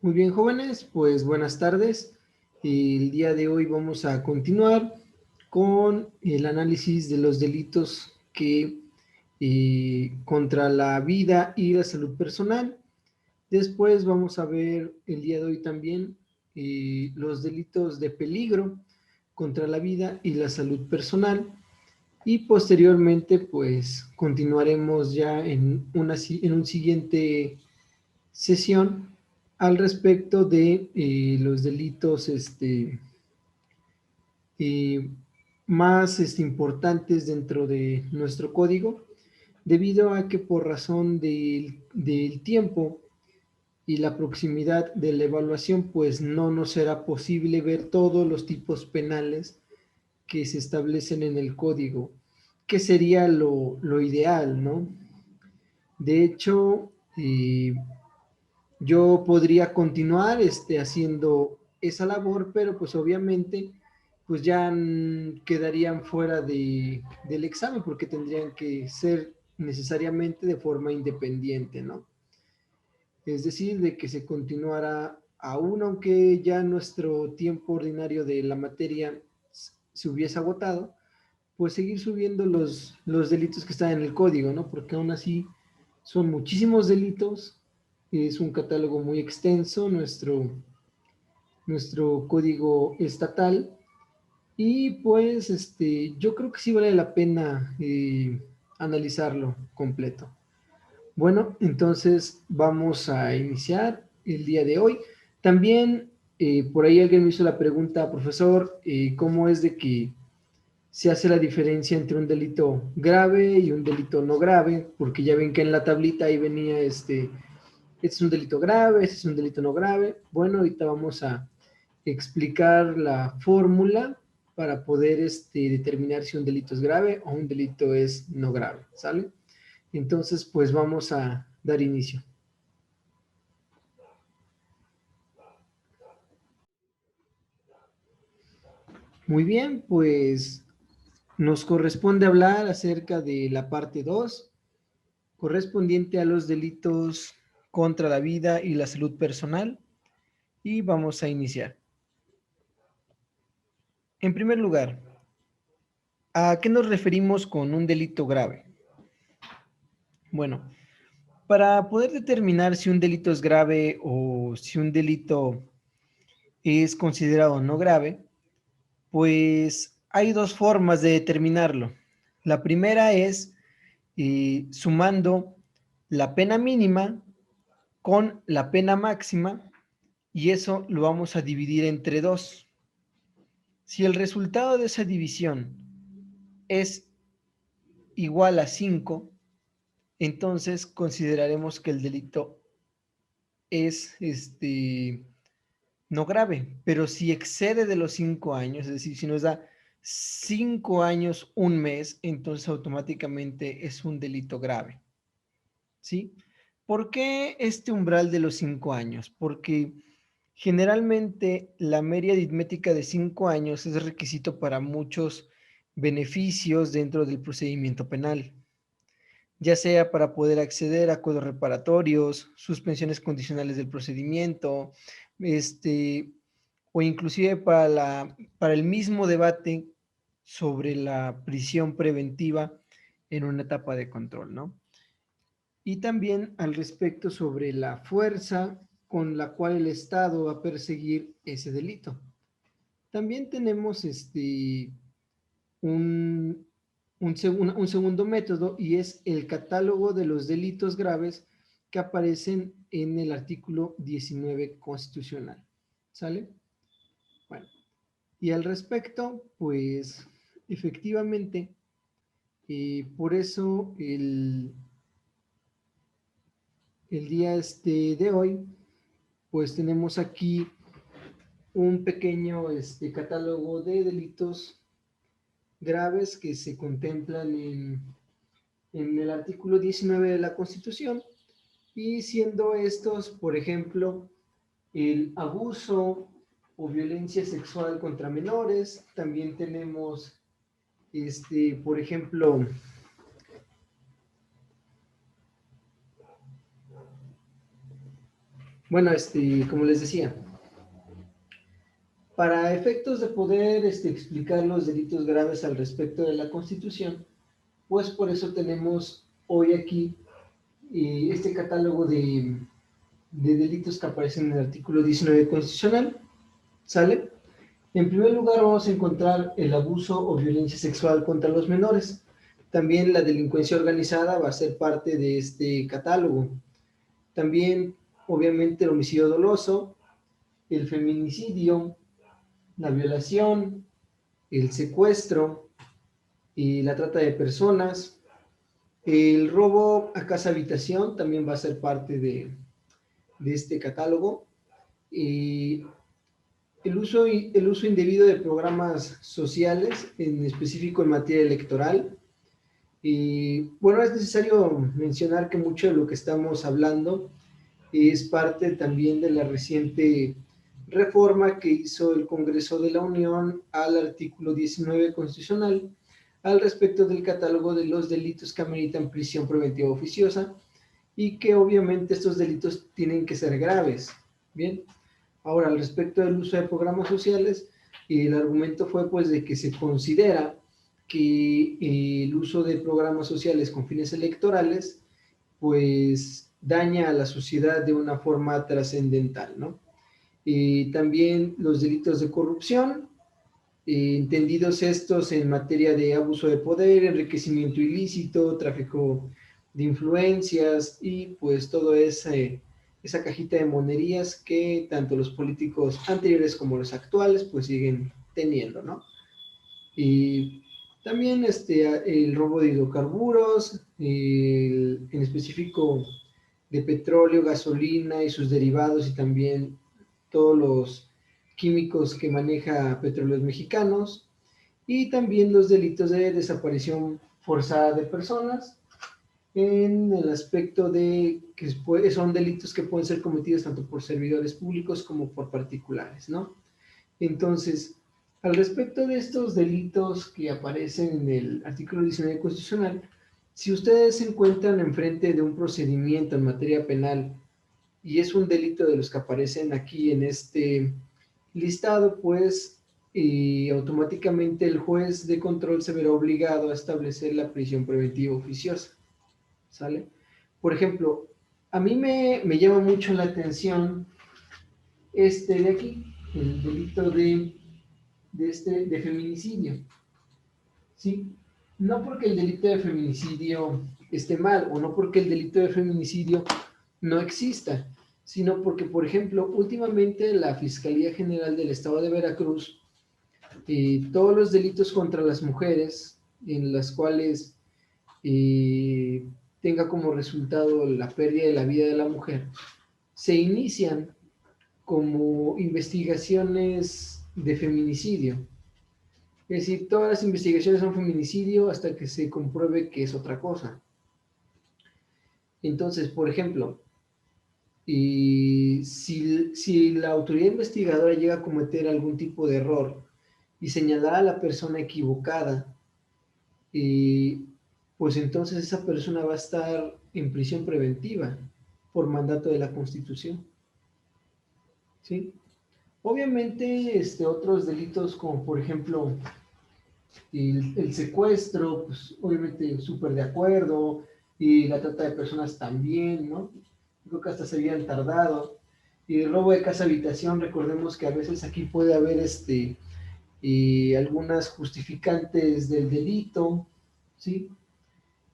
Muy bien, jóvenes, pues buenas tardes. El día de hoy vamos a continuar con el análisis de los delitos que contra la vida y la salud personal. Después vamos a ver el día de hoy también los delitos de peligro contra la vida y la salud personal. Y posteriormente, pues continuaremos ya en un siguiente sesión al respecto de los delitos eh, más importantes dentro de nuestro código, debido a que por razón del tiempo y la proximidad de la evaluación, pues no nos será posible ver todos los tipos penales que se establecen en el código, que sería lo ideal, ¿no? De hecho, yo podría continuar haciendo esa labor, pero pues obviamente pues ya quedarían fuera del examen porque tendrían que ser necesariamente de forma independiente, ¿no? Es decir, de que se continuara aún aunque ya nuestro tiempo ordinario de la materia se hubiese agotado, pues seguir subiendo los delitos que están en el código, ¿no? Porque aún así son muchísimos delitos, es un catálogo muy extenso, nuestro código estatal, y pues yo creo que sí vale la pena analizarlo completo. Bueno, entonces vamos a iniciar el día de hoy. También por ahí alguien me hizo la pregunta, profesor, ¿cómo es de que se hace la diferencia entre un delito grave y un delito no grave? Porque ya ven que en la tablita ahí venía este es un delito grave, este es un delito no grave. Bueno, ahorita vamos a explicar la fórmula para poder determinar si un delito es grave o un delito es no grave, ¿sale? Entonces, pues vamos a dar inicio. Muy bien, pues nos corresponde hablar acerca de la parte 2, correspondiente a los delitos contra la vida y la salud personal, y vamos a iniciar. En primer lugar, ¿a qué nos referimos con un delito grave? Bueno, para poder determinar si un delito es grave o si un delito es considerado no grave, pues hay dos formas de determinarlo. La primera es sumando la pena mínima con la pena máxima, y eso lo vamos a dividir entre dos. Si el resultado de esa división es igual a 5, entonces consideraremos que el delito es no grave, pero si excede de los 5 años, es decir, si nos da 5 años, un mes, entonces automáticamente es un delito grave, ¿sí? ¿Por qué este umbral de los 5 años? Porque generalmente la media aritmética de 5 años es requisito para muchos beneficios dentro del procedimiento penal, ya sea para poder acceder a acuerdos reparatorios, suspensiones condicionales del procedimiento, o inclusive para el mismo debate sobre la prisión preventiva en una etapa de control, ¿no? Y también al respecto sobre la fuerza con la cual el Estado va a perseguir ese delito. También tenemos un, un segundo método, y es el catálogo de los delitos graves que aparecen en el artículo 19 constitucional. ¿Sale? Bueno, y al respecto, pues efectivamente, por eso el día de hoy, pues tenemos aquí un pequeño catálogo de delitos graves que se contemplan en el artículo 19 de la Constitución, y siendo estos, por ejemplo, el abuso o violencia sexual contra menores. También tenemos, por ejemplo, Bueno, como les decía, para efectos de poder explicar los delitos graves al respecto de la Constitución, pues por eso tenemos hoy aquí este catálogo de delitos que aparecen en el artículo 19 constitucional, ¿sale? En primer lugar vamos a encontrar el abuso o violencia sexual contra los menores. También la delincuencia organizada va a ser parte de este catálogo. También, obviamente, el homicidio doloso, el feminicidio, la violación, el secuestro y la trata de personas. El robo a casa-habitación también va a ser parte de este catálogo. Y el uso indebido de programas sociales, en específico en materia electoral. Y bueno, es necesario mencionar que mucho de lo que estamos hablando es parte también de la reciente reforma que hizo el Congreso de la Unión al artículo 19 constitucional al respecto del catálogo de los delitos que ameritan prisión preventiva oficiosa y que obviamente estos delitos tienen que ser graves. Bien, ahora al respecto del uso de programas sociales, el argumento fue pues de que se considera que el uso de programas sociales con fines electorales pues daña a la sociedad de una forma trascendental, ¿no? También los delitos de corrupción, entendidos estos en materia de abuso de poder, enriquecimiento ilícito, tráfico de influencias y pues todo esa cajita de monerías que tanto los políticos anteriores como los actuales pues siguen teniendo, ¿no? Y también el robo de hidrocarburos, en específico de petróleo, gasolina y sus derivados y también todos los químicos que maneja Petróleos Mexicanos y también los delitos de desaparición forzada de personas en el aspecto de que son delitos que pueden ser cometidos tanto por servidores públicos como por particulares, ¿no? Entonces, al respecto de estos delitos que aparecen en el artículo 19 constitucional, si ustedes se encuentran enfrente de un procedimiento en materia penal y es un delito de los que aparecen aquí en este listado, pues automáticamente el juez de control se verá obligado a establecer la prisión preventiva oficiosa, ¿sale? Por ejemplo, a mí me llama mucho la atención este de aquí, el delito de feminicidio, ¿sí? No porque el delito de feminicidio esté mal o no porque el delito de feminicidio no exista, sino porque, por ejemplo, últimamente la Fiscalía General del Estado de Veracruz, todos los delitos contra las mujeres, en las cuales eh, tenga como resultado la pérdida de la vida de la mujer, se inician como investigaciones de feminicidio. Es decir, todas las investigaciones son feminicidio hasta que se compruebe que es otra cosa. Entonces, por ejemplo, si la autoridad investigadora llega a cometer algún tipo de error y señalar a la persona equivocada, pues entonces esa persona va a estar en prisión preventiva por mandato de la Constitución, ¿sí? Obviamente, otros delitos como por ejemplo el secuestro, pues obviamente súper de acuerdo, y la trata de personas también, ¿no? Creo que hasta se habían tardado. Y el robo de casa habitación, recordemos que a veces aquí puede haber algunas justificantes del delito, ¿sí?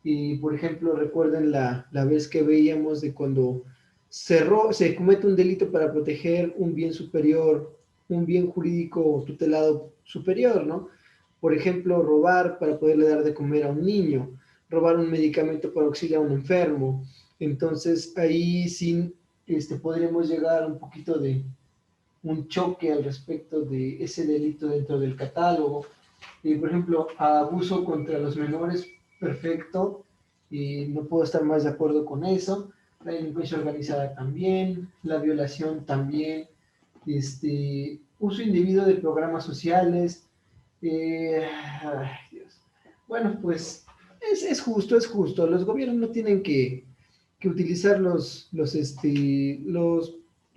Y por ejemplo, recuerden la vez que veíamos de cuando se comete un delito para proteger un bien superior, un bien jurídico tutelado superior, ¿no? Por ejemplo, robar para poderle dar de comer a un niño, robar un medicamento para auxiliar a un enfermo. Entonces, ahí sí podríamos llegar a un poquito de un choque al respecto de ese delito dentro del catálogo. Por ejemplo, abuso contra los menores, perfecto, no puedo estar más de acuerdo con eso. La delincuencia organizada también, la violación también, uso indebido de programas sociales. Ay, Dios. Bueno, pues es justo, es justo. Los gobiernos no tienen que utilizar los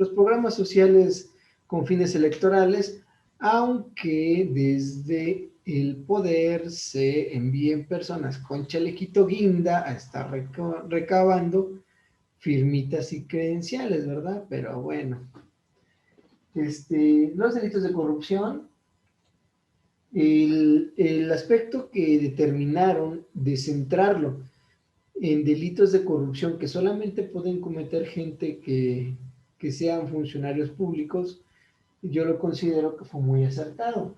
los programas sociales con fines electorales, aunque desde el poder se envíen personas con chalequito guinda a estar recabando firmitas y credenciales, ¿verdad? Pero bueno, los delitos de corrupción, el aspecto que determinaron de centrarlo en delitos de corrupción que solamente pueden cometer gente que sean funcionarios públicos, yo lo considero que fue muy acertado.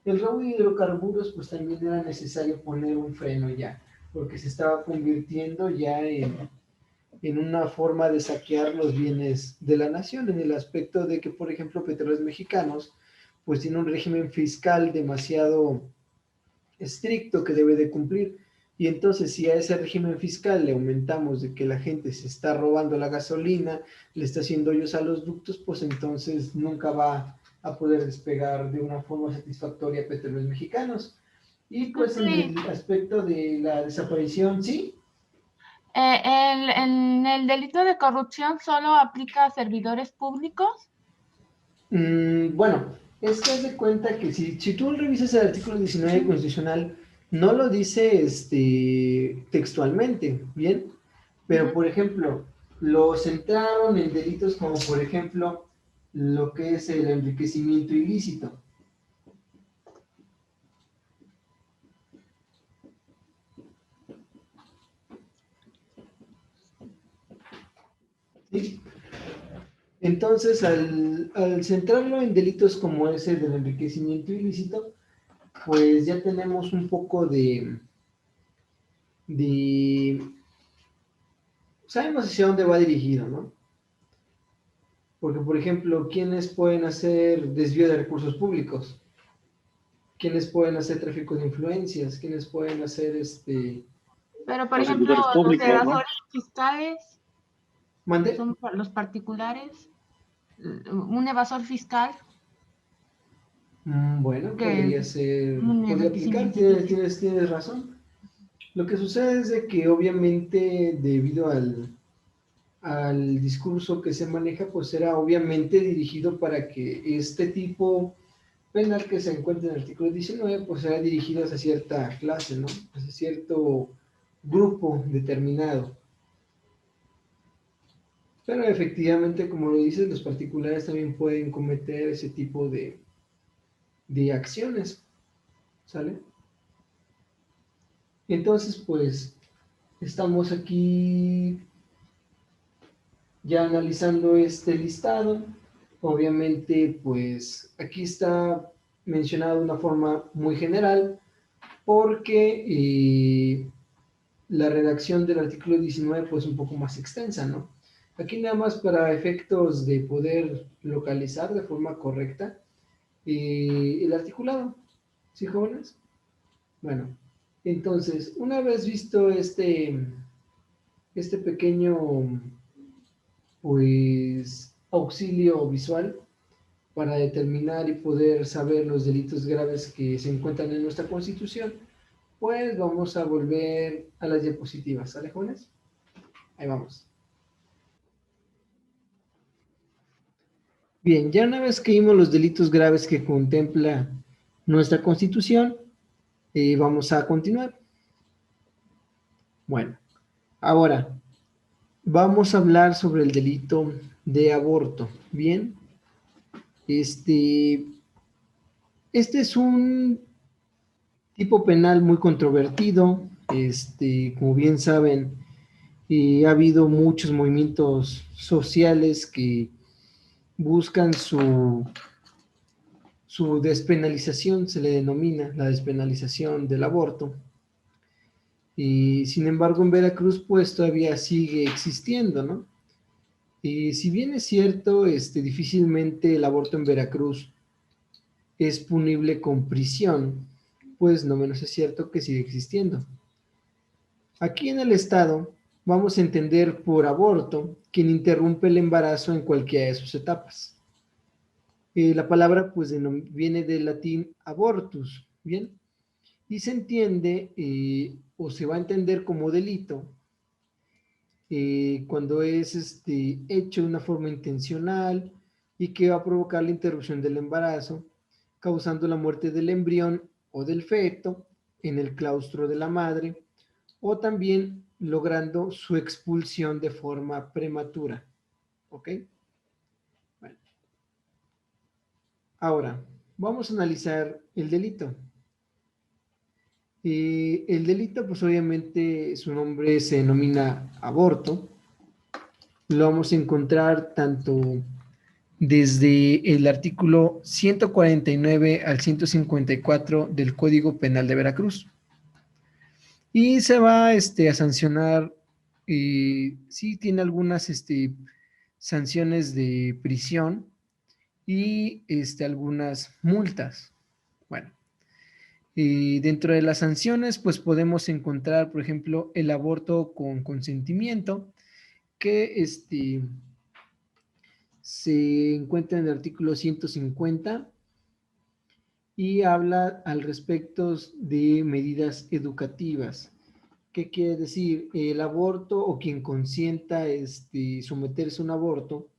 El robo de hidrocarburos, pues también era necesario poner un freno ya, porque se estaba convirtiendo ya en una forma de saquear los bienes de la nación, en el aspecto de que, por ejemplo, Petróleos Mexicanos, pues tiene un régimen fiscal demasiado estricto que debe de cumplir. Y entonces, si a ese régimen fiscal le aumentamos de que la gente se está robando la gasolina, le está haciendo hoyos a los ductos, pues entonces nunca va a poder despegar de una forma satisfactoria Petróleos Mexicanos. Y pues en Sí. el aspecto de la desaparición, sí. En el delito de corrupción solo aplica a servidores públicos. Bueno, es que haz de cuenta que si tú revisas el artículo 19 constitucional, no lo dice textualmente, ¿bien? Pero, Ujú. por ejemplo, lo centraron en delitos como, por ejemplo, lo que es el enriquecimiento ilícito. ¿Sí? Entonces, al centrarlo en delitos como ese del enriquecimiento ilícito, pues ya tenemos un poco de sabemos hacia dónde va dirigido, ¿no? Porque, por ejemplo, ¿quiénes pueden hacer desvío de recursos públicos? ¿Quiénes pueden hacer tráfico de influencias? ¿Quiénes pueden hacer Pero, por Los ejemplo, servidores los públicos, ¿no? evasores fiscales, que ¿Mande? son los particulares, un evasor fiscal Bueno, que podría ser, un podría aplicar, enriquecimiento tienes, ilícito. tienes, tienes razón. Lo que sucede es de que obviamente debido al discurso que se maneja, pues era obviamente dirigido para que este tipo penal que se encuentra en el artículo 19, pues era dirigido hacia cierta clase, ¿no? Hacia cierto grupo determinado. Pero efectivamente, como lo dices, los particulares también pueden cometer ese tipo de acciones, ¿sale? Entonces, pues, estamos aquí ya analizando este listado. Obviamente, pues, aquí está mencionado de una forma muy general, porque la redacción del artículo 19 pues un poco más extensa, ¿no? Aquí nada más para efectos de poder localizar de forma correcta el articulado, ¿sí, jóvenes? Bueno, entonces, una vez visto este pequeño, pues, auxilio visual para determinar y poder saber los delitos graves que se encuentran en nuestra Constitución, pues vamos a volver a las diapositivas, ¿sale, jóvenes? Ahí vamos. Bien, ya una vez que vimos los delitos graves que contempla nuestra Constitución, vamos a continuar. Bueno, ahora vamos a hablar sobre el delito de aborto. Bien, este, este es un tipo penal muy controvertido. Como bien saben, ha habido muchos movimientos sociales que buscan su despenalización, se le denomina la despenalización del aborto. Y sin embargo, en Veracruz, pues todavía sigue existiendo, ¿no? Y si bien es cierto, difícilmente el aborto en Veracruz es punible con prisión, pues no menos es cierto que sigue existiendo. Aquí en el estado vamos a entender por aborto quien interrumpe el embarazo en cualquiera de sus etapas. La palabra pues viene del latín abortus, ¿bien? Y se entiende o se va a entender como delito cuando es hecho de una forma intencional y que va a provocar la interrupción del embarazo, causando la muerte del embrión o del feto en el claustro de la madre, o también logrando su expulsión de forma prematura. ¿Ok? Bueno, ahora, vamos a analizar el delito. El delito, pues obviamente su nombre se denomina aborto. Lo vamos a encontrar tanto desde el artículo 149 al 154 del Código Penal de Veracruz. Y se va a sancionar, sí tiene algunas sanciones de prisión y algunas multas. Bueno, dentro de las sanciones, pues podemos encontrar, por ejemplo, el aborto con consentimiento, que se encuentra en el artículo 150 y habla al respecto de medidas educativas. ¿Qué quiere decir? El aborto o quien consienta someterse a un aborto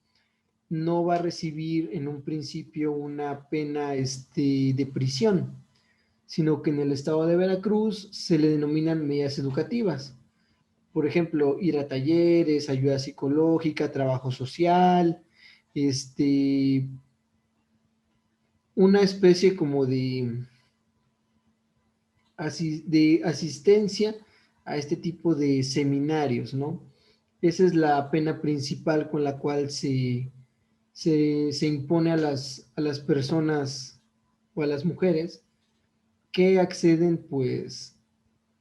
no va a recibir en un principio una pena de prisión, sino que en el estado de Veracruz se le denominan medidas educativas. Por ejemplo, ir a talleres, ayuda psicológica, trabajo social, una especie como de asistencia a este tipo de seminarios, ¿no? Esa es la pena principal con la cual se impone a las personas o a las mujeres que acceden, pues,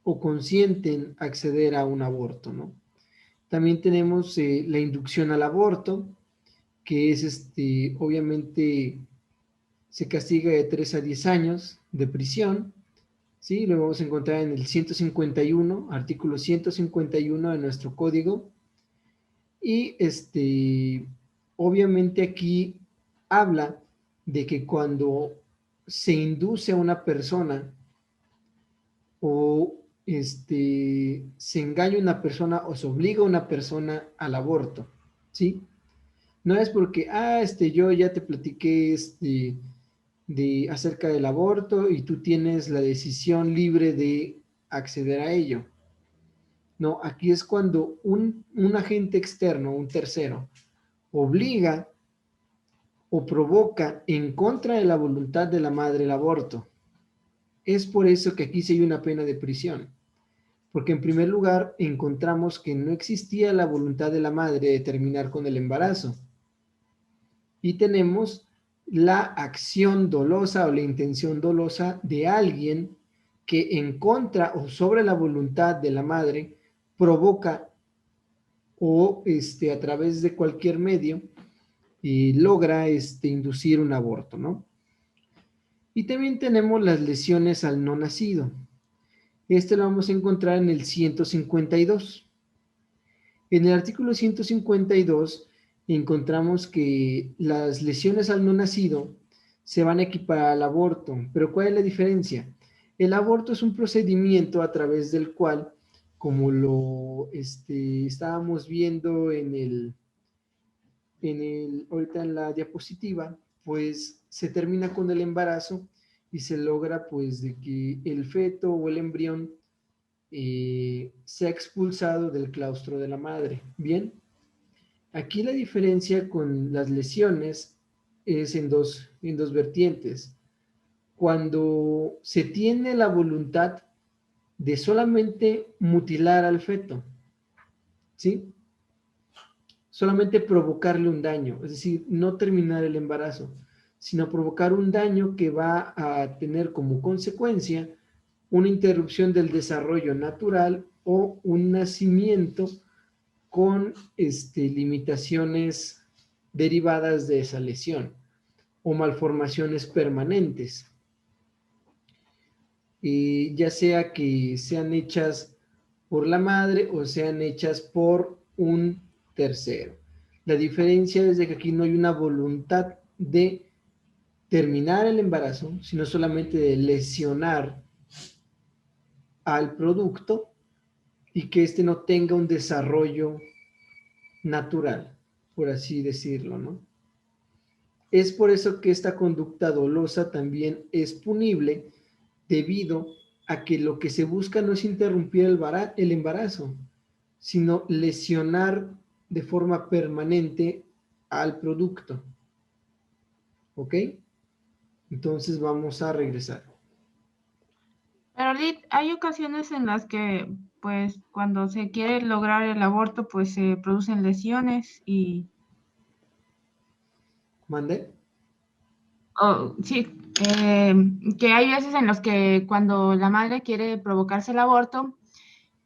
o consienten acceder a un aborto, ¿no? También tenemos la inducción al aborto, que es, obviamente, se castiga de 3 a 10 años de prisión, ¿sí? Lo vamos a encontrar en el 151, artículo 151 de nuestro código. Y obviamente aquí habla de que cuando se induce a una persona o se engaña a una persona o se obliga a una persona al aborto, ¿sí? No es porque, yo ya te platiqué acerca del aborto y tú tienes la decisión libre de acceder a ello. No, aquí es cuando un agente externo, un tercero, obliga o provoca en contra de la voluntad de la madre el aborto. Es por eso que aquí sí hay una pena de prisión, porque en primer lugar encontramos que no existía la voluntad de la madre de terminar con el embarazo. Y tenemos la acción dolosa o la intención dolosa de alguien que en contra o sobre la voluntad de la madre provoca o a través de cualquier medio y logra inducir un aborto, ¿no? Y también tenemos las lesiones al no nacido. Lo vamos a encontrar en el 152. En el artículo 152 encontramos que las lesiones al no nacido se van a equiparar al aborto. Pero ¿cuál es la diferencia? El aborto es un procedimiento a través del cual, como lo estábamos viendo ahorita en la diapositiva, pues se termina con el embarazo y se logra pues de que el feto o el embrión sea expulsado del claustro de la madre. Bien, aquí la diferencia con las lesiones es en dos vertientes. Cuando se tiene la voluntad de solamente mutilar al feto, ¿sí? Solamente provocarle un daño, es decir, no terminar el embarazo, sino provocar un daño que va a tener como consecuencia una interrupción del desarrollo natural o un nacimiento con limitaciones derivadas de esa lesión o malformaciones permanentes, ya sea que sean hechas por la madre o sean hechas por un tercero. La diferencia es de que aquí no hay una voluntad de terminar el embarazo, sino solamente de lesionar al producto y que éste no tenga un desarrollo natural, por así decirlo, ¿no? Es por eso que esta conducta dolosa también es punible debido a que lo que se busca no es interrumpir el embarazo, sino lesionar de forma permanente al producto. ¿Ok? Entonces vamos a regresar. Pero Lid, hay ocasiones en las que, pues, cuando se quiere lograr el aborto, pues se producen lesiones y, ¿Mande? sí, que hay veces en los que cuando la madre quiere provocarse el aborto,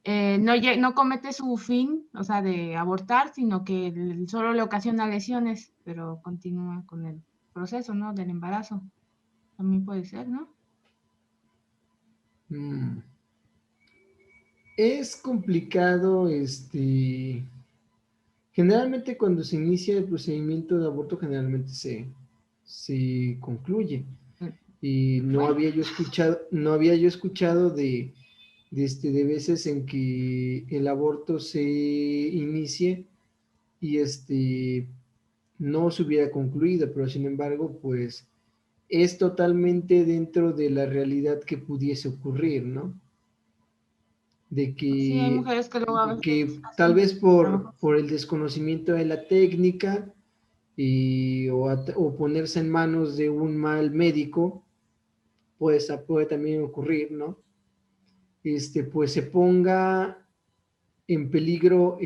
no comete su fin, o sea, de abortar, sino que solo le ocasiona lesiones, pero continúa con el proceso, ¿no? Del embarazo. También puede ser, ¿no? Mm. Es complicado, generalmente cuando se inicia el procedimiento de aborto, generalmente se concluye. Y Bueno, no había yo escuchado de veces en que el aborto se inicie y no se hubiera concluido, pero sin embargo, pues es totalmente dentro de la realidad que pudiese ocurrir, ¿no? De sí, hay que, mujeres que luego a de veces que tal hacen vez trabajos. por el desconocimiento de la técnica o ponerse en manos de un mal médico, pues puede también ocurrir, ¿no? Pues se ponga en peligro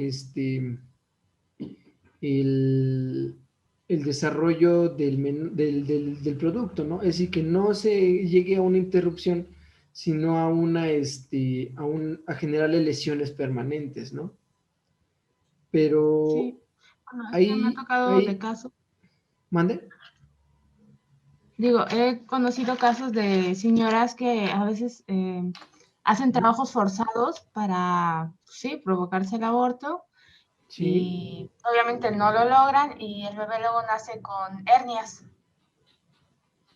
el, el desarrollo del producto, ¿no? Es decir, que no se llegue a una interrupción, sino a a generarle lesiones permanentes, ¿no? Pero Sí, bueno, es que me ha ahí, tocado de ahí, caso. mande. Digo, he conocido casos de señoras que a veces hacen Ujú. trabajos forzados para, sí, provocarse el aborto Sí. y obviamente no lo logran y el bebé luego nace con hernias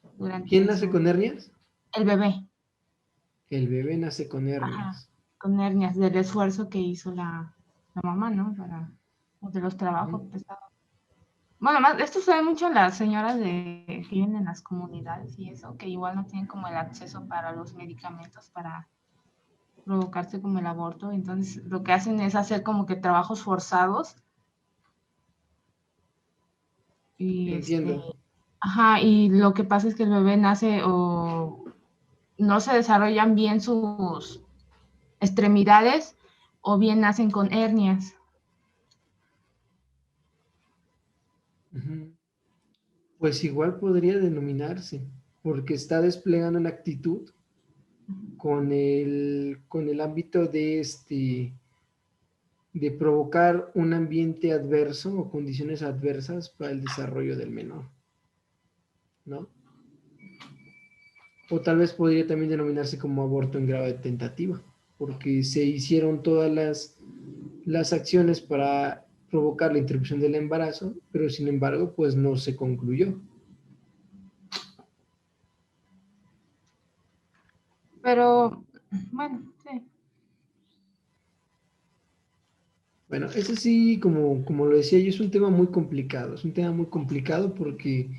¿Quién durante nace con hernias? el bebé, El bebé nace con ajá, hernias. con hernias del esfuerzo que hizo la mamá, ¿no? De los trabajos Ujú. pesados. Bueno, más, esto se ve mucho en las señoras que viven en las comunidades y eso, que igual no tienen como el acceso para los medicamentos para provocarse como el aborto. Entonces, lo que hacen es hacer como que trabajos forzados y Entiendo. ajá, y lo que pasa es que el bebé nace o no se desarrollan bien sus extremidades o bien nacen con hernias. Ujú. Pues igual podría denominarse, porque está desplegando una actitud con el ámbito de provocar un ambiente adverso o condiciones adversas para el desarrollo del menor, ¿no? O tal vez podría también denominarse como aborto en grado de tentativa, porque se hicieron todas las acciones para provocar la interrupción del embarazo, pero sin embargo, pues no se concluyó. Pero, bueno, sí. Bueno, ese sí, como lo decía yo, es un tema muy complicado, es un tema muy complicado porque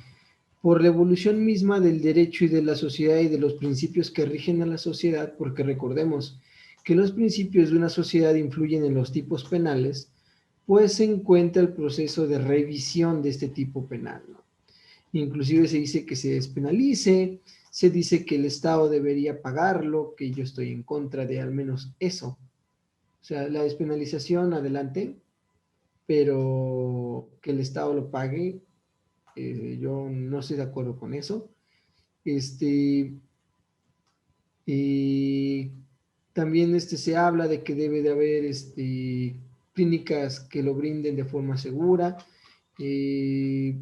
por la evolución misma del derecho y de la sociedad y de los principios que rigen a la sociedad, porque recordemos que los principios de una sociedad influyen en los tipos penales, pues se encuentra el proceso de revisión de este tipo penal, ¿no? Inclusive se dice que se despenalice, se dice que el Estado debería pagarlo, que yo estoy en contra de al menos eso. O sea, la despenalización, adelante, pero que el Estado lo pague, yo no estoy de acuerdo con eso. Este, y también se habla de que debe de haber clínicas que lo brinden de forma segura. Eh,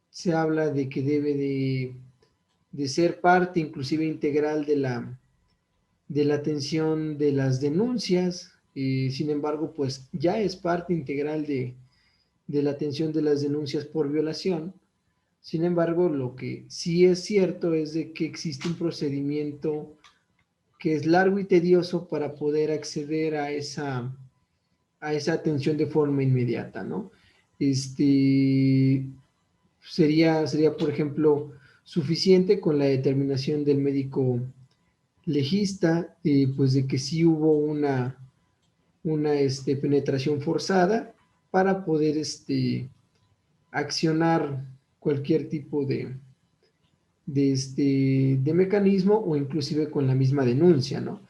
Se habla de que debe de ser parte inclusive integral de la atención de las denuncias. Sin embargo, pues ya es parte integral de la atención de las denuncias por violación. Sin embargo, lo que sí es cierto es de que existe un procedimiento que es largo y tedioso para poder acceder a esa atención de forma inmediata, ¿no? Este, sería, por ejemplo, suficiente con la determinación del médico legista, pues de que sí hubo una penetración forzada para poder accionar cualquier tipo de mecanismo o inclusive con la misma denuncia, ¿no?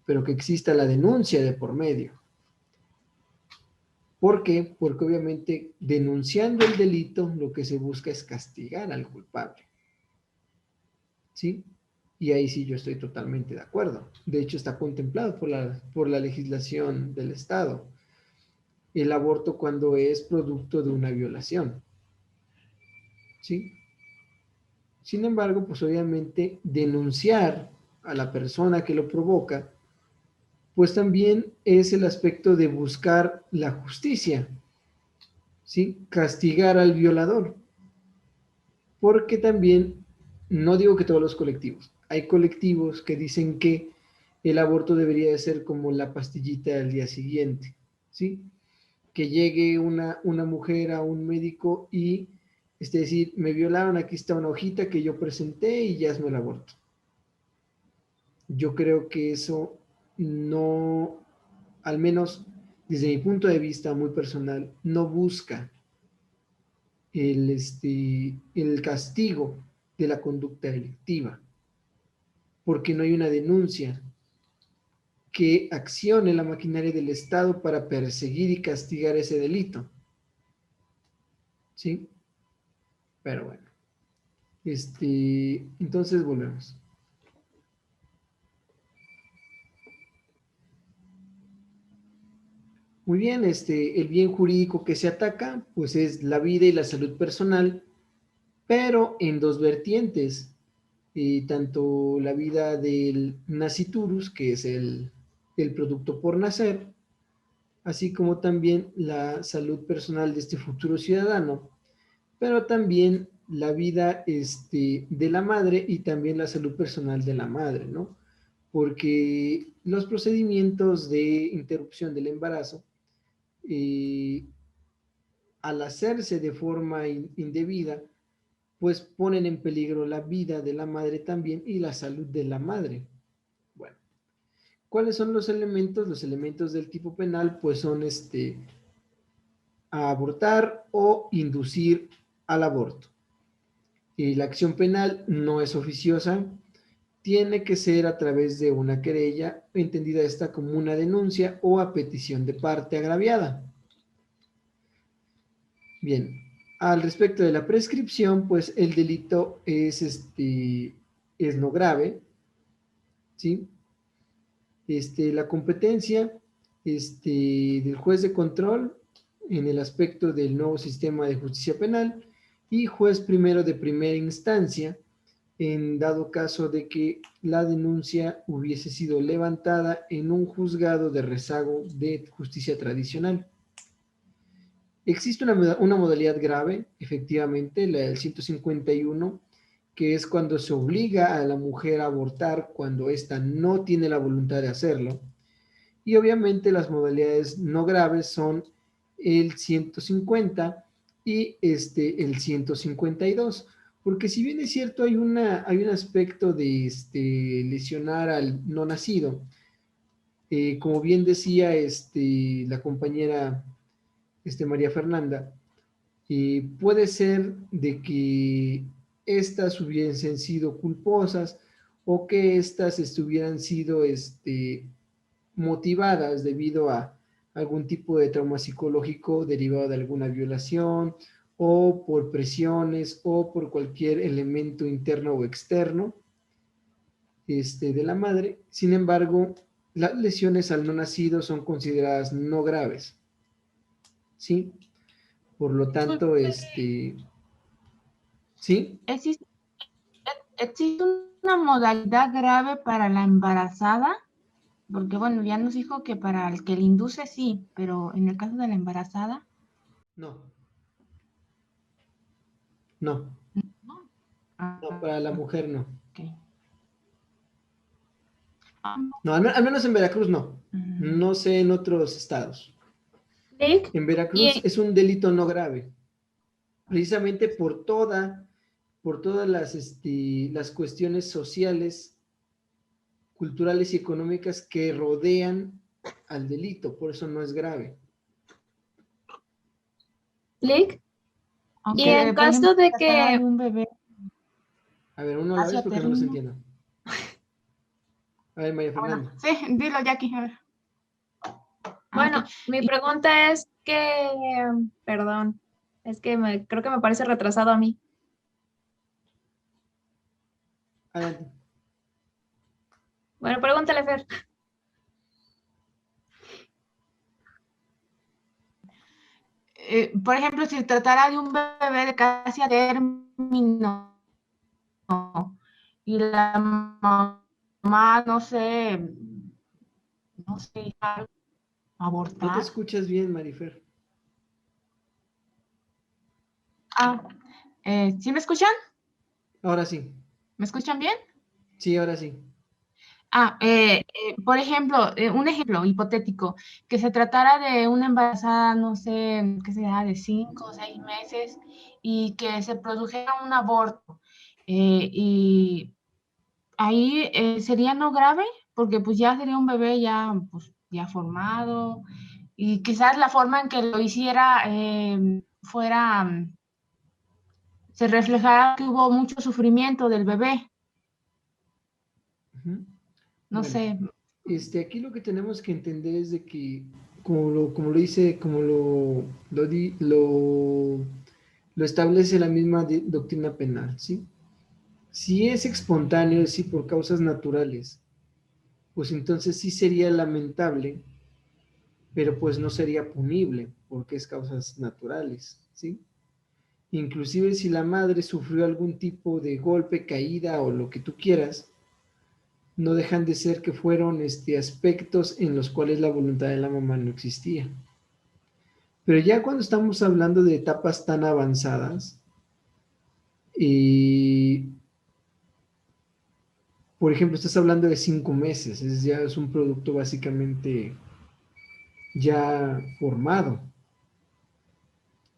Pero que exista la denuncia de por medio. ¿Por qué? Porque obviamente denunciando el delito lo que se busca es castigar al culpable, ¿sí? Y ahí sí yo estoy totalmente de acuerdo. De hecho está contemplado por la legislación del Estado el aborto cuando es producto de una violación, ¿sí? Sin embargo, pues obviamente denunciar a la persona que lo provoca, pues también es el aspecto de buscar la justicia, ¿sí? Castigar al violador, porque también, no digo que todos los colectivos, hay colectivos que dicen que el aborto debería de ser como la pastillita del día siguiente, ¿sí? Que llegue una mujer a un médico y decir, me violaron, aquí está una hojita que yo presenté y ya es el aborto. Yo creo que eso no, al menos desde mi punto de vista muy personal, no busca el castigo de la conducta delictiva, porque no hay una denuncia que accione la maquinaria del Estado para perseguir y castigar ese delito. ¿Sí? Pero bueno. Entonces volvemos. Muy bien, el bien jurídico que se ataca, pues es la vida y la salud personal, pero en dos vertientes, tanto la vida del nasciturus, que es el producto por nacer, así como también la salud personal de este futuro ciudadano, pero también la vida de la madre y también la salud personal de la madre, ¿no? Porque los procedimientos de interrupción del embarazo, eh, al hacerse de forma indebida, pues ponen en peligro la vida de la madre también y la salud de la madre. Bueno, ¿cuáles son los elementos? Los elementos del tipo penal, pues son a abortar o inducir al aborto. Y la acción penal no es oficiosa, tiene que ser a través de una querella, entendida esta como una denuncia o a petición de parte agraviada. Bien, al respecto de la prescripción, pues el delito es no grave, ¿sí? La competencia del juez de control en el aspecto del nuevo sistema de justicia penal y juez primero de primera instancia en dado caso de que la denuncia hubiese sido levantada en un juzgado de rezago de justicia tradicional. Existe una modalidad grave, efectivamente, la del 151, que es cuando se obliga a la mujer a abortar cuando ésta no tiene la voluntad de hacerlo. Y obviamente las modalidades no graves son el 150 y el 152, porque si bien es cierto hay un aspecto de lesionar al no nacido, como bien decía la compañera María Fernanda, puede ser de que estas hubiesen sido culposas o que estas estuvieran sido motivadas debido a algún tipo de trauma psicológico derivado de alguna violación o por presiones o por cualquier elemento interno o externo de la madre. Sin embargo, las lesiones al no nacido son consideradas no graves, ¿sí? Por lo tanto, ¿sí? ¿Existe una modalidad grave para la embarazada? Porque bueno, ya nos dijo que para el que le induce sí, pero en el caso de la embarazada. No, no, No. no, para la mujer no. Okay. No, al menos en Veracruz no. No sé en otros estados. En Veracruz es un delito no grave, precisamente por todas las cuestiones sociales, culturales y económicas que rodean al delito, por eso no es grave. Lick. Y Aunque, en por ejemplo, caso de que... un bebé A ver, uno a la vez porque no los término. entiendo. A ver, María Bueno, Fernanda. sí, dilo, Jackie. A ver. Bueno, Ok. mi pregunta es que... Perdón, es que creo que me parece retrasado a mí. Adelante. Bueno, pregúntale, Fer. Por ejemplo, si tratara de un bebé de casi a término y la mamá, no sé, abortar. No te escuchas bien, Marifer. ¿Sí me escuchan? Ahora sí. ¿Me escuchan bien? Sí, ahora sí. Por ejemplo, un ejemplo hipotético, que se tratara de una embarazada, no sé, que sea de 5 o 6 meses y que se produjera un aborto. Y ahí sería no grave, porque pues ya sería un bebé ya, pues, ya formado y quizás la forma en que lo hiciera fuera, se reflejara que hubo mucho sufrimiento del bebé. No Bueno, sé. aquí lo que tenemos que entender es de que, como lo dice, lo establece la misma doctrina penal, ¿sí? Si es espontáneo, es decir, por causas naturales, pues entonces sí sería lamentable, pero pues no sería punible, porque es causas naturales, ¿sí? Inclusive si la madre sufrió algún tipo de golpe, caída o lo que tú quieras, no dejan de ser que fueron aspectos en los cuales la voluntad de la mamá no existía. Pero ya cuando estamos hablando de etapas tan avanzadas, y por ejemplo, estás hablando de 5 meses, ya es un producto básicamente ya formado,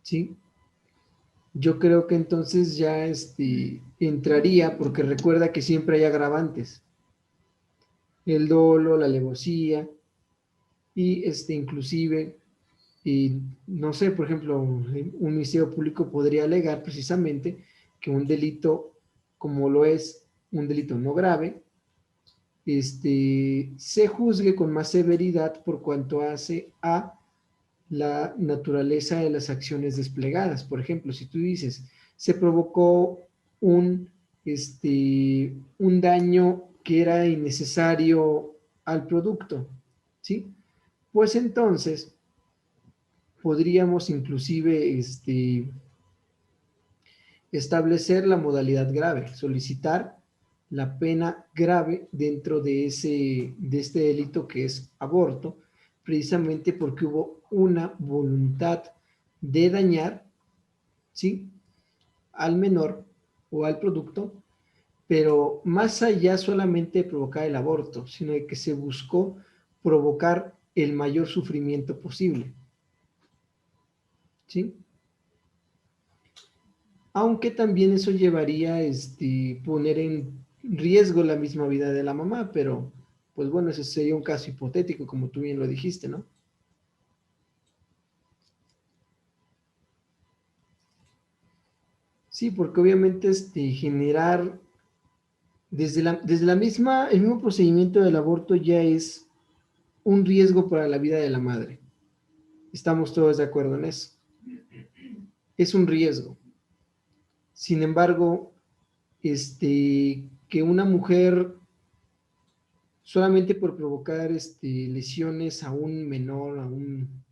¿sí? Yo creo que entonces ya entraría, porque recuerda que siempre hay agravantes, el dolo, la alevosía, y inclusive, y no sé, por ejemplo, un ministerio público podría alegar precisamente que un delito, como lo es un delito no grave, se juzgue con más severidad por cuanto hace a la naturaleza de las acciones desplegadas. Por ejemplo, si tú dices, se provocó un, un daño que era innecesario al producto, ¿sí? Pues entonces podríamos inclusive establecer la modalidad grave, solicitar la pena grave dentro de este delito que es aborto, precisamente porque hubo una voluntad de dañar, ¿sí?, al menor o al producto, pero más allá solamente de provocar el aborto, sino de que se buscó provocar el mayor sufrimiento posible, ¿sí? Aunque también eso llevaría poner en riesgo la misma vida de la mamá, pero pues bueno, ese sería un caso hipotético, como tú bien lo dijiste, ¿no? Sí, porque obviamente generar el mismo procedimiento del aborto ya es un riesgo para la vida de la madre. Estamos todos de acuerdo en eso. Es un riesgo. Sin embargo, que una mujer solamente por provocar lesiones a un menor, a un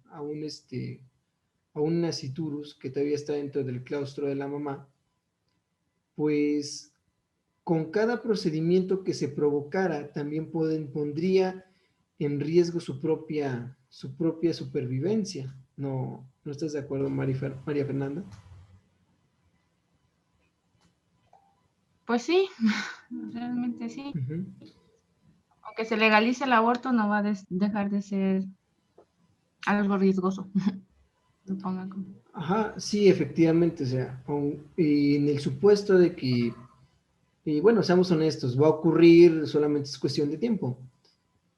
nasciturus que todavía está dentro del claustro de la mamá, pues con cada procedimiento que se provocara también pondría en riesgo su propia supervivencia. ¿No estás de acuerdo, María Fernanda? Pues sí, realmente sí. Uh-huh. Aunque se legalice el aborto, no va a dejar de ser algo riesgoso. Lo pongan como. Ajá, sí, efectivamente, o sea, en el supuesto de que, bueno, seamos honestos, va a ocurrir, solamente es cuestión de tiempo,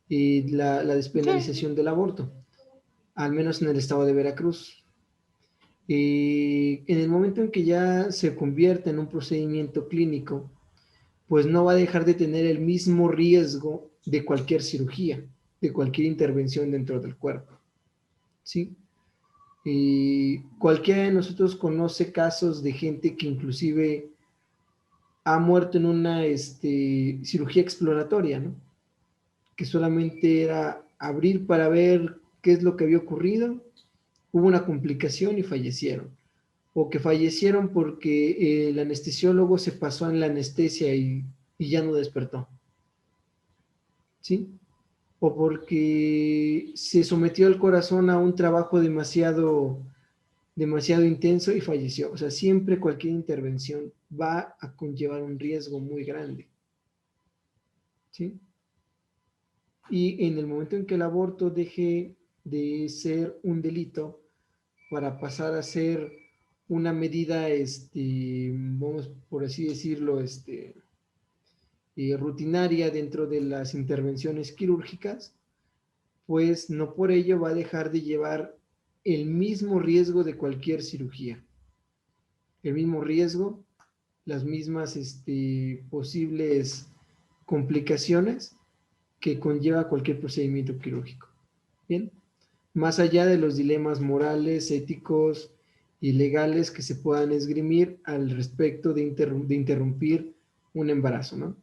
la Sí, despenalización del aborto, al menos en el estado de Veracruz. En el momento en que ya se convierta en un procedimiento clínico, pues no va a dejar de tener el mismo riesgo de cualquier cirugía, de cualquier intervención dentro del cuerpo, ¿sí? Cualquiera de nosotros conoce casos de gente que inclusive ha muerto en una cirugía exploratoria, ¿no? Que solamente era abrir para ver qué es lo que había ocurrido, hubo una complicación y fallecieron. O que fallecieron porque el anestesiólogo se pasó en la anestesia y ya no despertó, ¿sí? O porque se sometió al corazón a un trabajo demasiado intenso y falleció. O sea, siempre cualquier intervención va a conllevar un riesgo muy grande, ¿sí? Y en el momento en que el aborto deje de ser un delito para pasar a ser una medida, vamos por así decirlo, rutinaria dentro de las intervenciones quirúrgicas, pues no por ello va a dejar de llevar el mismo riesgo de cualquier cirugía, el mismo riesgo, las mismas posibles complicaciones que conlleva cualquier procedimiento quirúrgico. Bien, más allá de los dilemas morales, éticos y legales que se puedan esgrimir al respecto de interrumpir un embarazo, ¿no?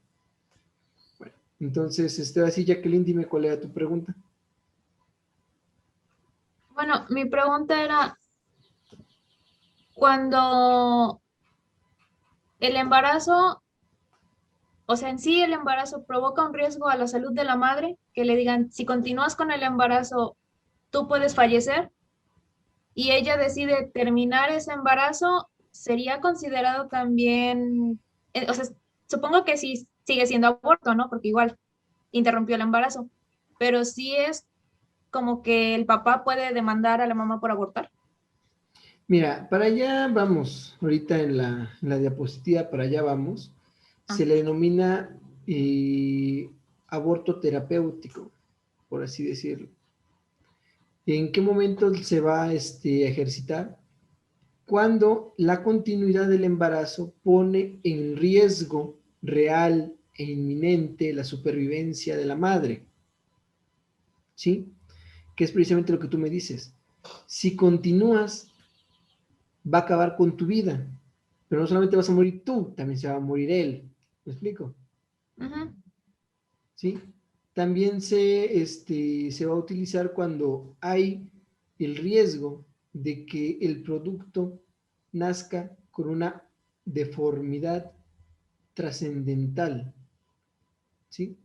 Bueno, entonces, así, Jacqueline, dime cuál era tu pregunta. Bueno, mi pregunta era, cuando el embarazo, o sea, en sí el embarazo provoca un riesgo a la salud de la madre, que le digan, si continúas con el embarazo, tú puedes fallecer, y ella decide terminar ese embarazo, ¿sería considerado también, o sea, supongo que sí sigue siendo aborto, ¿no? Porque igual interrumpió el embarazo, pero sí es como que el papá puede demandar a la mamá por abortar. Mira, para allá vamos, ahorita en la diapositiva, para allá vamos, Ah, se le denomina aborto terapéutico, por así decirlo. ¿En qué momento se va a ejercitar? Cuando la continuidad del embarazo pone en riesgo real e inminente la supervivencia de la madre, ¿sí? Que es precisamente lo que tú me dices. Si continúas, va a acabar con tu vida, pero no solamente vas a morir tú, también se va a morir él. ¿Me explico? ujú. ¿Sí? También se va a utilizar cuando hay el riesgo de que el producto nazca con una deformidad trascendental, ¿sí?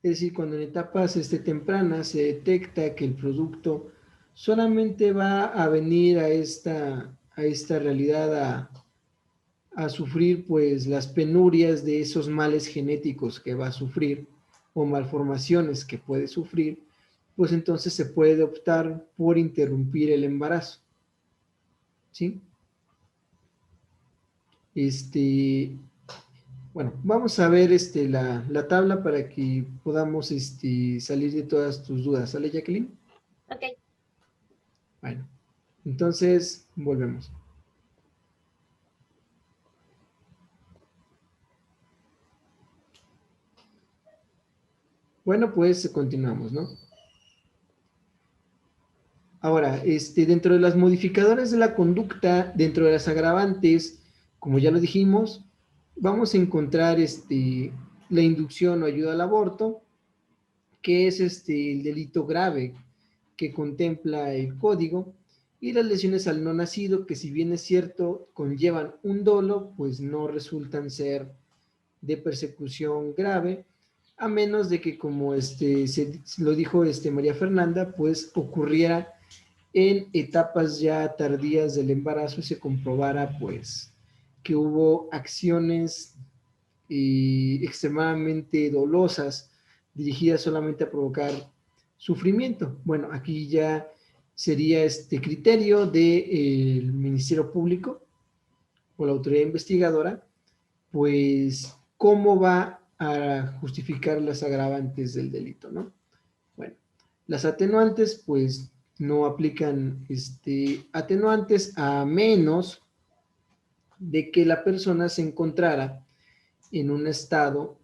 Es decir, cuando en etapas tempranas se detecta que el producto solamente va a venir a esta realidad a sufrir pues las penurias de esos males genéticos que va a sufrir o malformaciones que puede sufrir, pues entonces se puede optar por interrumpir el embarazo, ¿sí? Este, bueno, vamos a ver la tabla para que podamos salir de todas tus dudas. ¿Sale, Jacqueline? Ok. Bueno, entonces volvemos. Bueno, pues continuamos, ¿no? Ahora, dentro de las modificadoras de la conducta, dentro de las agravantes, como ya lo dijimos, vamos a encontrar la inducción o ayuda al aborto, que es el delito grave que contempla el código, y las lesiones al no nacido, que si bien es cierto, conllevan un dolo, pues no resultan ser de persecución grave, a menos de que, como lo dijo María Fernanda, pues ocurriera en etapas ya tardías del embarazo y se comprobara pues que hubo acciones extremadamente dolosas dirigidas solamente a provocar sufrimiento. Bueno, aquí ya sería criterio del Ministerio Público o la autoridad investigadora, pues cómo va a justificar las agravantes del delito, ¿no? Bueno, las atenuantes, pues no aplican atenuantes a menos de que la persona se encontrara en un estado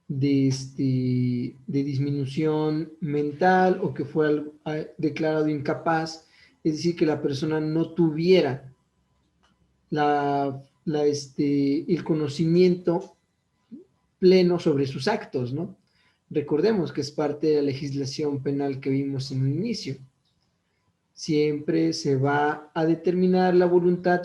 de disminución mental o que fuera declarado incapaz, es decir, que la persona no tuviera el conocimiento pleno sobre sus actos, ¿no? Recordemos que es parte de la legislación penal que vimos en un inicio. Siempre se va a determinar la voluntad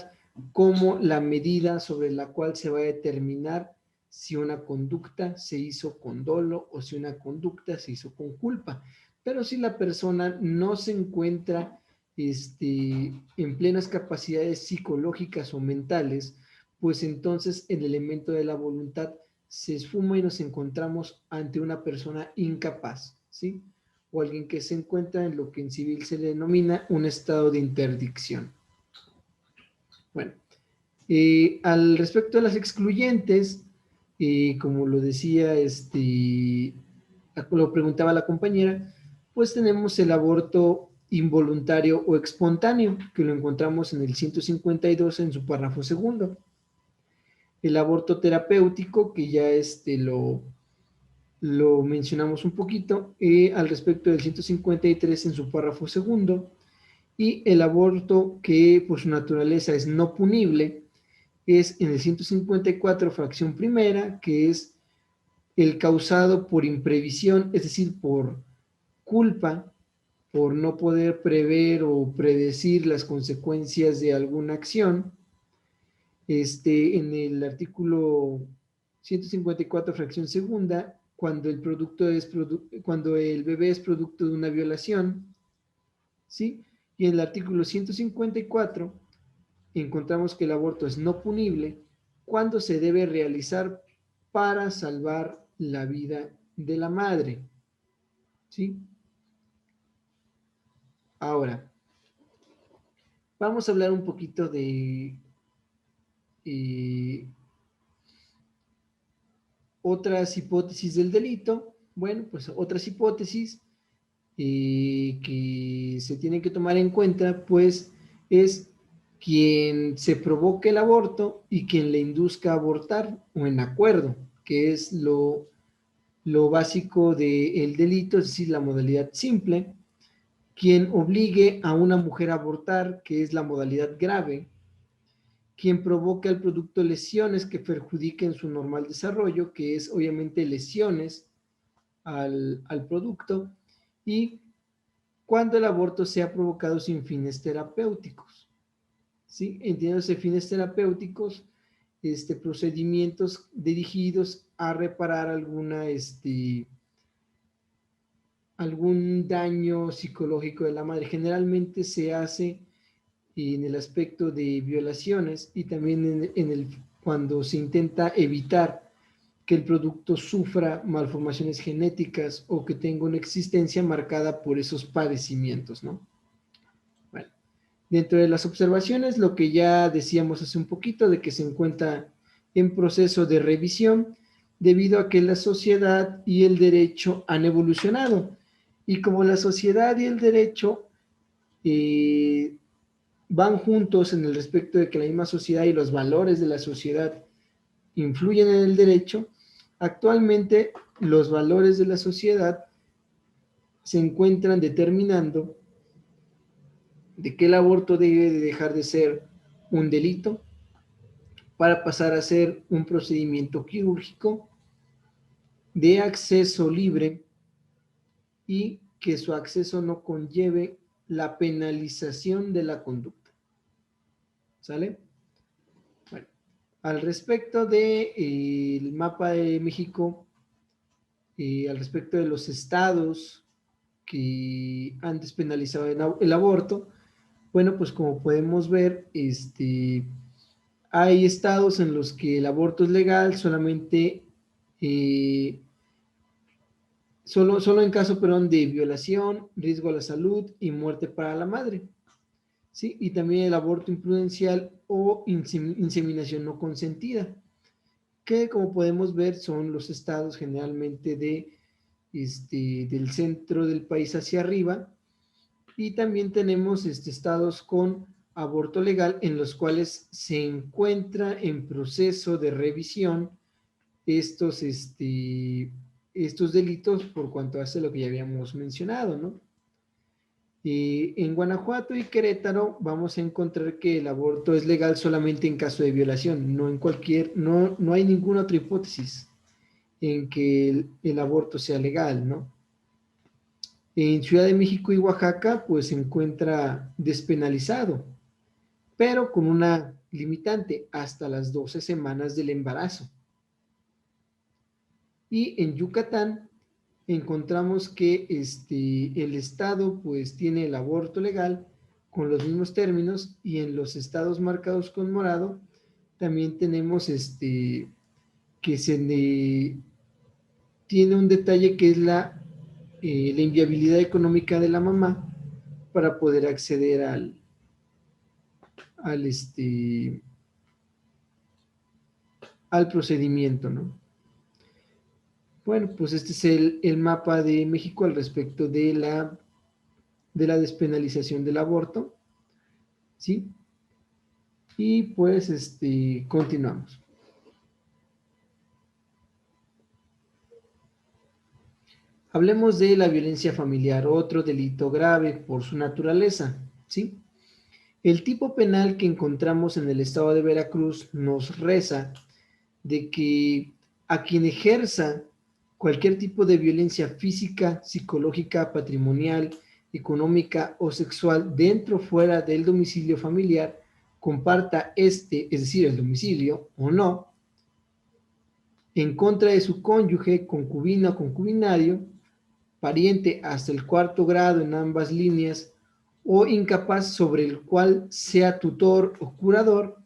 como la medida sobre la cual se va a determinar si una conducta se hizo con dolo o si una conducta se hizo con culpa. Pero si la persona no se encuentra en plenas capacidades psicológicas o mentales, pues entonces el elemento de la voluntad se esfuma y nos encontramos ante una persona incapaz, ¿sí? O alguien que se encuentra en lo que en civil se le denomina un estado de interdicción. Bueno, al respecto de las excluyentes, como lo decía, lo preguntaba la compañera, pues tenemos el aborto involuntario o espontáneo, que lo encontramos en el 152 en su párrafo segundo. El aborto terapéutico, que ya lo mencionamos un poquito, al respecto del 153 en su párrafo segundo, y el aborto que por su naturaleza es no punible, es en el 154 fracción primera, que es el causado por imprevisión, es decir, por culpa, por no poder prever o predecir las consecuencias de alguna acción. En el artículo 154 fracción segunda, cuando el bebé es producto de una violación, ¿sí? Y en el artículo 154 encontramos que el aborto es no punible cuando se debe realizar para salvar la vida de la madre, ¿sí? Ahora, vamos a hablar un poquito de otras hipótesis del delito. Bueno, pues otras hipótesis que se tienen que tomar en cuenta, pues, es quien se provoque el aborto y quien le induzca a abortar o en acuerdo, que es lo básico del delito, es decir, la modalidad simple, quien obligue a una mujer a abortar, que es la modalidad grave, quien provoque al producto lesiones que perjudiquen su normal desarrollo, que es obviamente lesiones al producto, y cuando el aborto sea provocado sin fines terapéuticos, ¿sí? Entiéndase fines terapéuticos, procedimientos dirigidos a reparar algún daño psicológico de la madre. Generalmente se hace en el aspecto de violaciones y también cuando se intenta evitar que el producto sufra malformaciones genéticas o que tenga una existencia marcada por esos padecimientos, ¿no? Bueno, dentro de las observaciones, lo que ya decíamos hace un poquito, de que se encuentra en proceso de revisión debido a que la sociedad y el derecho han evolucionado. Y como la sociedad y el derecho van juntos en el respecto de que la misma sociedad y los valores de la sociedad influyen en el derecho, actualmente los valores de la sociedad se encuentran determinando de que el aborto debe de dejar de ser un delito para pasar a ser un procedimiento quirúrgico de acceso libre y que su acceso no conlleve la penalización de la conducta. ¿Sale? Bueno, al respecto del mapa de México, al respecto de los estados que han despenalizado el aborto, bueno, pues como podemos ver, hay estados en los que el aborto es legal, solamente solo en caso, perdón, de violación, riesgo a la salud y muerte para la madre, ¿sí? Y también el aborto imprudencial o inseminación no consentida, que como podemos ver son los estados generalmente del centro del país hacia arriba, y también tenemos estados con aborto legal en los cuales se encuentra en proceso de revisión estos, estos delitos por cuanto hace lo que ya habíamos mencionado, ¿no? En Guanajuato y Querétaro vamos a encontrar que el aborto es legal solamente en caso de violación, no en cualquier, no hay ninguna otra hipótesis en que el aborto sea legal, ¿no? En Ciudad de México y Oaxaca, pues se encuentra despenalizado, pero con una limitante hasta las 12 semanas del embarazo. Y en Yucatán encontramos que el estado pues tiene el aborto legal con los mismos términos, y en los estados marcados con morado también tenemos que tiene un detalle que es la inviabilidad económica de la mamá para poder acceder al, al procedimiento, ¿no? Bueno, pues este es el mapa de México al respecto de la despenalización del aborto, ¿sí? Y pues continuamos. Hablemos de la violencia familiar, otro delito grave por su naturaleza, ¿sí? El tipo penal que encontramos en el estado de Veracruz nos reza de que a quien ejerza cualquier tipo de violencia física, psicológica, patrimonial, económica o sexual dentro o fuera del domicilio familiar, comparta es decir, el domicilio o no, en contra de su cónyuge, concubina o concubinario, pariente hasta el cuarto grado en ambas líneas, o incapaz sobre el cual sea tutor o curador,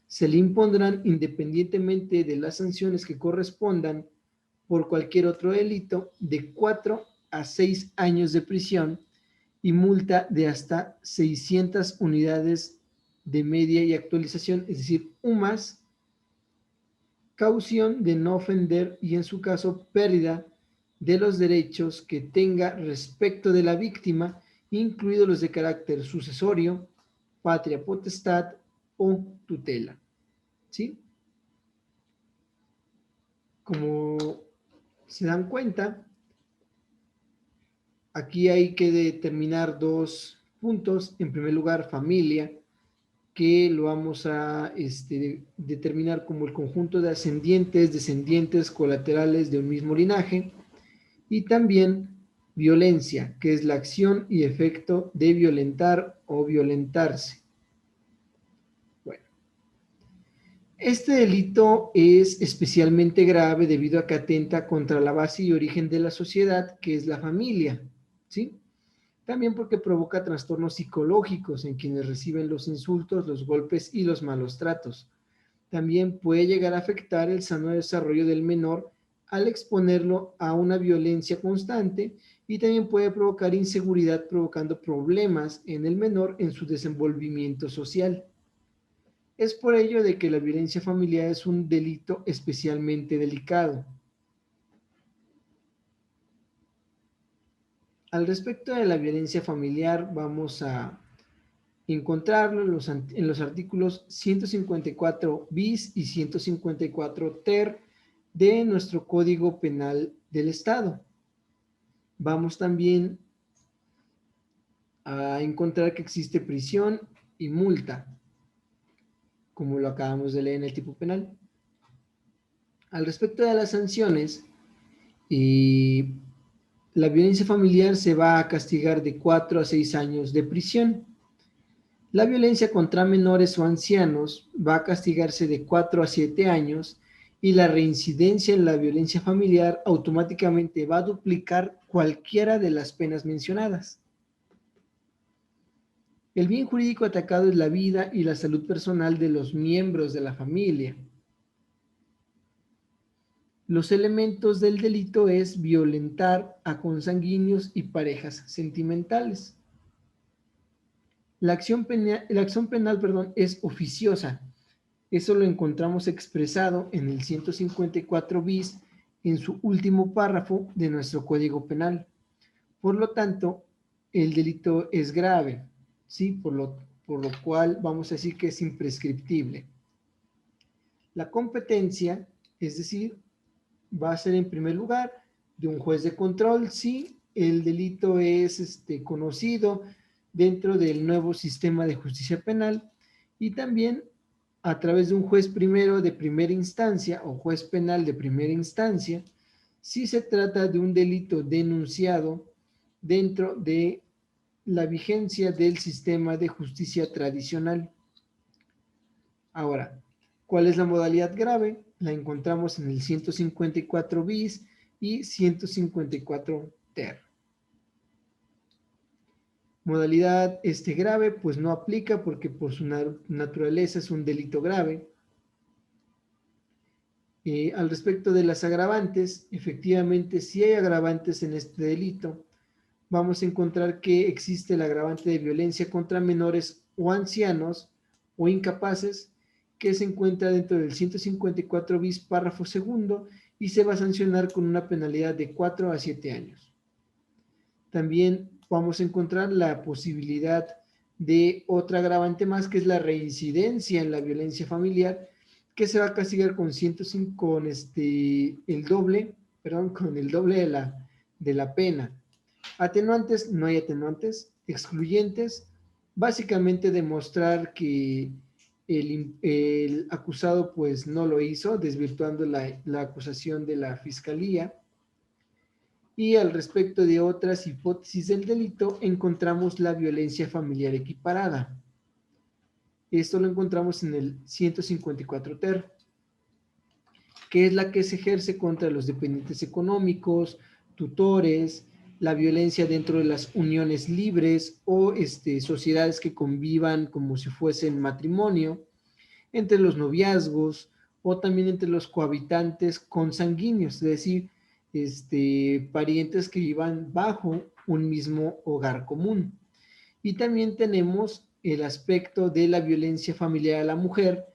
se le impondrán, independientemente de las sanciones que correspondan por cualquier otro delito, de 4 a 6 años de prisión y multa de hasta 600 unidades de media y actualización, es decir, UMAS, caución de no ofender y, en su caso, pérdida de los derechos que tenga respecto de la víctima, incluidos los de carácter sucesorio, patria potestad o tutela, ¿sí? Como se dan cuenta, aquí hay que determinar dos puntos. En primer lugar, familia, que lo vamos a determinar como el conjunto de ascendientes, descendientes, colaterales de un mismo linaje. Y también violencia, que es la acción y efecto de violentar o violentarse. Bueno, este delito es especialmente grave debido a que atenta contra la base y origen de la sociedad, que es la familia, ¿sí? También porque provoca trastornos psicológicos en quienes reciben los insultos, los golpes y los malos tratos. También puede llegar a afectar el sano desarrollo del menor al exponerlo a una violencia constante, y también puede provocar inseguridad, provocando problemas en el menor en su desenvolvimiento social. Es por ello de que la violencia familiar es un delito especialmente delicado. Al respecto de la violencia familiar, vamos a encontrarlo en los artículos 154 bis y 154 ter de nuestro Código Penal del Estado. Vamos también a encontrar que existe prisión y multa, como lo acabamos de leer en el tipo penal. Al respecto de las sanciones, la violencia familiar se va a castigar de 4 a 6 años de prisión. La violencia contra menores o ancianos va a castigarse de 4 a 7 años, y la reincidencia en la violencia familiar automáticamente va a duplicar cualquiera de las penas mencionadas. El bien jurídico atacado es la vida y la salud personal de los miembros de la familia. Los elementos del delito es violentar a consanguíneos y parejas sentimentales. La acción penal, perdón, es oficiosa. Eso lo encontramos expresado en el 154 bis en su último párrafo de nuestro Código Penal. Por lo tanto, el delito es grave, ¿sí? Por lo cual vamos a decir que es imprescriptible. La competencia, es decir, va a ser en primer lugar de un juez de control si el delito es conocido dentro del nuevo sistema de justicia penal, y también a través de un juez primero de primera instancia o juez penal de primera instancia si se trata de un delito denunciado dentro de la vigencia del sistema de justicia tradicional. Ahora, ¿cuál es la modalidad grave? La encontramos en el 154 bis y 154 ter. Modalidad grave, pues no aplica porque por su naturaleza es un delito grave. Al respecto de las agravantes, efectivamente, si hay agravantes en este delito, vamos a encontrar que existe el agravante de violencia contra menores o ancianos o incapaces, que se encuentra dentro del 154 bis párrafo segundo y se va a sancionar con una penalidad de 4 a 7 años. También vamos a encontrar la posibilidad de otra agravante más, que es la reincidencia en la violencia familiar, que se va a castigar con 105, con el doble de la pena. Atenuantes, no hay atenuantes. Excluyentes, básicamente demostrar que el acusado pues no lo hizo, desvirtuando la acusación de la fiscalía. Y al respecto de otras hipótesis del delito, encontramos la violencia familiar equiparada. Esto lo encontramos en el 154 ter, que es la que se ejerce contra los dependientes económicos, tutores, la violencia dentro de las uniones libres o sociedades que convivan como si fuesen matrimonio, entre los noviazgos o también entre los cohabitantes consanguíneos, es decir, parientes que vivan bajo un mismo hogar común. Y también tenemos el aspecto de la violencia familiar a la mujer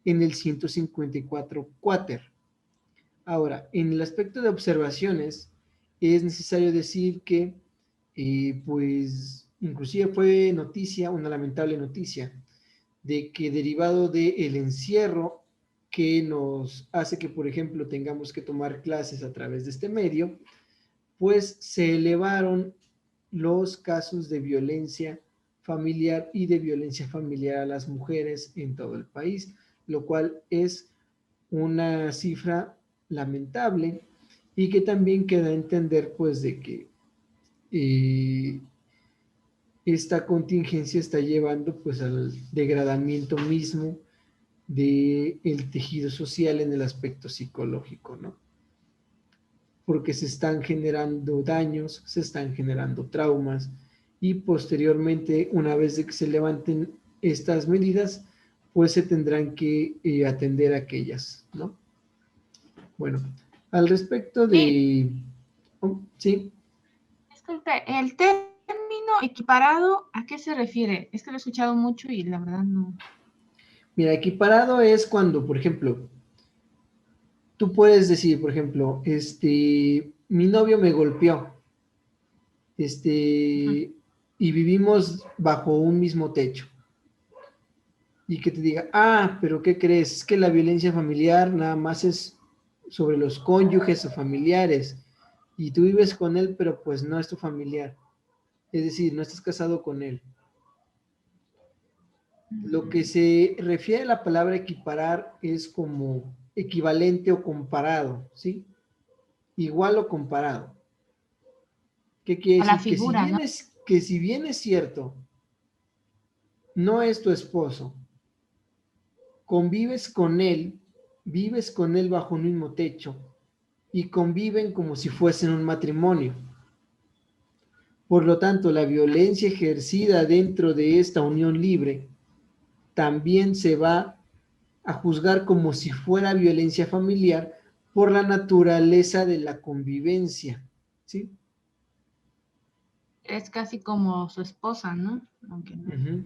en el 154 quater. Ahora, en el aspecto de observaciones, es necesario decir que, pues, inclusive fue noticia, una lamentable noticia, de que derivado del encierro que nos hace que, por ejemplo, tengamos que tomar clases a través de este medio, pues se elevaron los casos de violencia familiar y de violencia familiar a las mujeres en todo el país, lo cual es una cifra lamentable y que también queda a entender pues de que esta contingencia está llevando pues al degradamiento mismo del tejido social en el aspecto psicológico, ¿no? Porque se están generando daños, se están generando traumas y posteriormente, una vez de que se levanten estas medidas, pues se tendrán que atender aquellas, ¿no? Bueno, al respecto de... Sí. ¿Sí? Disculpe, el término equiparado, ¿a qué se refiere? Es que lo he escuchado mucho y la verdad no. Mira, equiparado es cuando, por ejemplo, tú puedes decir, por ejemplo, mi novio me golpeó, y vivimos bajo un mismo techo. Y que te diga, pero ¿qué crees? Es que la violencia familiar nada más es sobre los cónyuges o familiares. Y tú vives con él, pero pues no es tu familiar. Es decir, no estás casado con él. Lo que se refiere a la palabra equiparar es como equivalente o comparado, ¿sí? Igual o comparado. ¿Qué quiere A la decir? figura, ¿no? Que si bien es cierto, no es tu esposo, convives con él, vives con él bajo un mismo techo y conviven como si fuesen un matrimonio. Por lo tanto, la violencia ejercida dentro de esta unión libre también se va a juzgar como si fuera violencia familiar, por la naturaleza de la convivencia, ¿sí? Es casi como su esposa, ¿no? Aunque no.